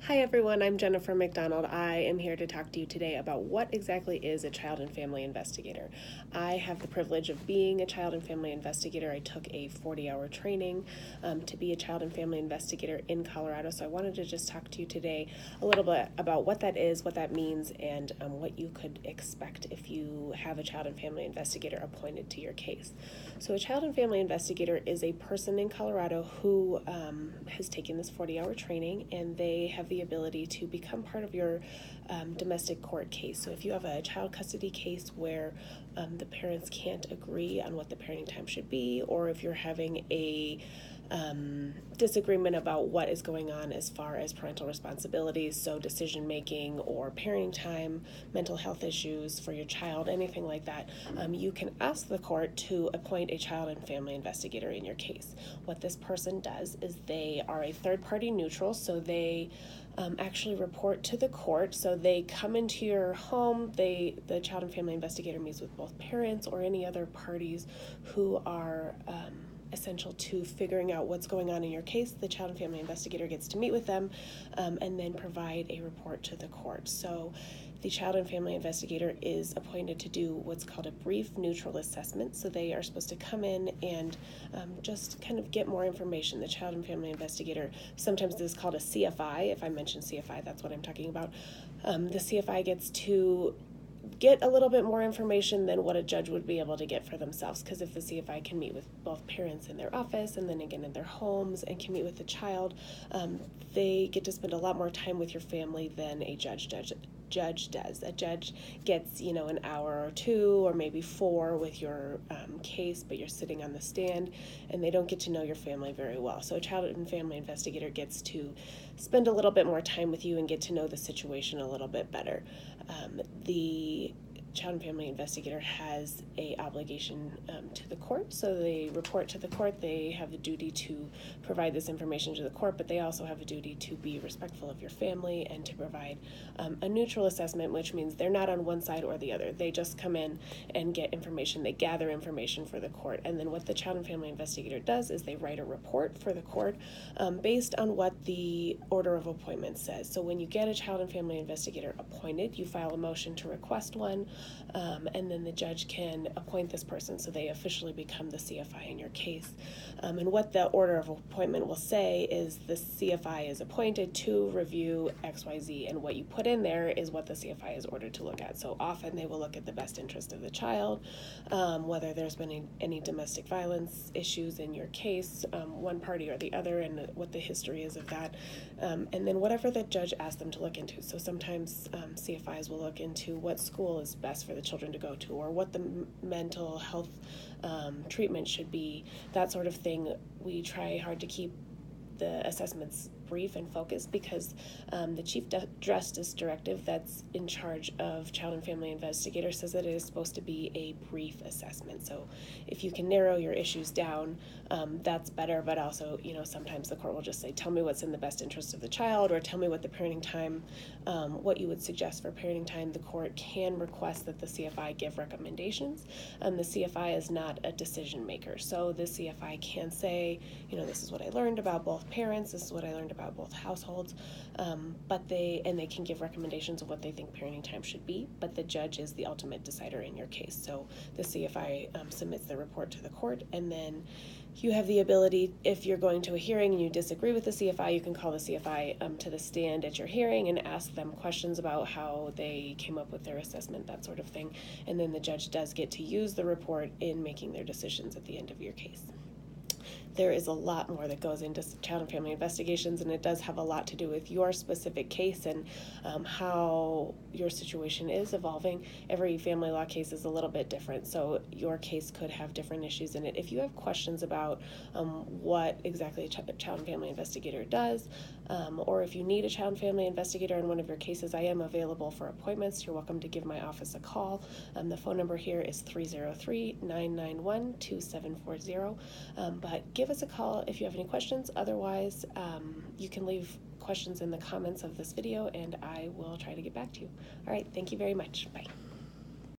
Hi everyone, I'm Jennifer McDonald. I am here to talk to you today about what exactly is a child and family investigator. I have the privilege of being a child and family investigator. I took a 40-hour training to be a child and family investigator in Colorado, so I wanted to just talk to you today a little bit about what that is, what that means, and what you could expect if you have a child and family investigator appointed to your case. So a child and family investigator is a person in Colorado who has taken this 40-hour training, and they have the ability to become part of your domestic court case. So if you have a child custody case where the parents can't agree on what the parenting time should be, or if you're having a disagreement about what is going on as far as parental responsibilities, so decision making or parenting time, mental health issues for your child, anything like that, you can ask the court to appoint a child and family investigator in your case. What this person does is they are a third-party neutral, so they actually report to the court. So they come into your home. The child and family investigator meets with both parents or any other parties who are essential to figuring out what's going on in your case. The child and family investigator gets to meet with them and then provide a report to the court. So the child and family investigator is appointed to do what's called a brief neutral assessment. So they are supposed to come in and just kind of get more information. The child and family investigator, sometimes this is called a CFI. If I mention CFI, that's what I'm talking about. The CFI gets to get a little bit more information than what a judge would be able to get for themselves, because if the CFI can meet with both parents in their office and then again in their homes and can meet with the child, they get to spend a lot more time with your family than a judge does. A judge gets, an hour or two or maybe 4 with your case, but you're sitting on the stand and they don't get to know your family very well. So a child and family investigator gets to spend a little bit more time with you and get to know the situation a little bit better. The child and family investigator has a obligation to the court, so they report to the court. They have the duty to provide this information to the court, but they also have a duty to be respectful of your family and to provide a neutral assessment, which means they're not on one side or the other. They just come in and get information. They gather information for the court, and then what the child and family investigator does is they write a report for the court based on what the order of appointment says. So when you get a child and family investigator appointed, you file a motion to request one. And then the judge can appoint this person, so they officially become the CFI in your case. And what the order of appointment will say is the CFI is appointed to review XYZ, and what you put in there is what the CFI is ordered to look at. So often they will look at the best interest of the child, whether there's been any domestic violence issues in your case, one party or the other, and what the history is of that, and then whatever the judge asks them to look into. So sometimes CFIs will look into what school is best for the children to go to, or what the mental health treatment should be, that sort of thing. We try hard to keep the assessments brief and focused, because the Chief Justice Directive that's in charge of child and family investigator says that it is supposed to be a brief assessment. So if you can narrow your issues down, that's better, but also, sometimes the court will just say, tell me what's in the best interest of the child, or tell me what the parenting time, what you would suggest for parenting time. The court can request that the CFI give recommendations. The CFI is not a decision maker, so the CFI can say, this is what I learned about both parents, this is what I learned about both households, but they can give recommendations of what they think parenting time should be, but the judge is the ultimate decider in your case. So the CFI submits the report to the court, and then you have the ability, if you're going to a hearing and you disagree with the CFI, you can call the CFI to the stand at your hearing and ask them questions about how they came up with their assessment, that sort of thing, and then the judge does get to use the report in making their decisions at the end of your case. There is a lot more that goes into child and family investigations, and it does have a lot to do with your specific case and how your situation is evolving. Every family law case is a little bit different, so your case could have different issues in it. If you have questions about what exactly a child and family investigator does, or if you need a child and family investigator in one of your cases, I am available for appointments. You're welcome to give my office a call. The phone number here is 303-991-2740, but give us a call if you have any questions. Otherwise, you can leave questions in the comments of this video, and I will try to get back to you. All right, thank you very much. Bye.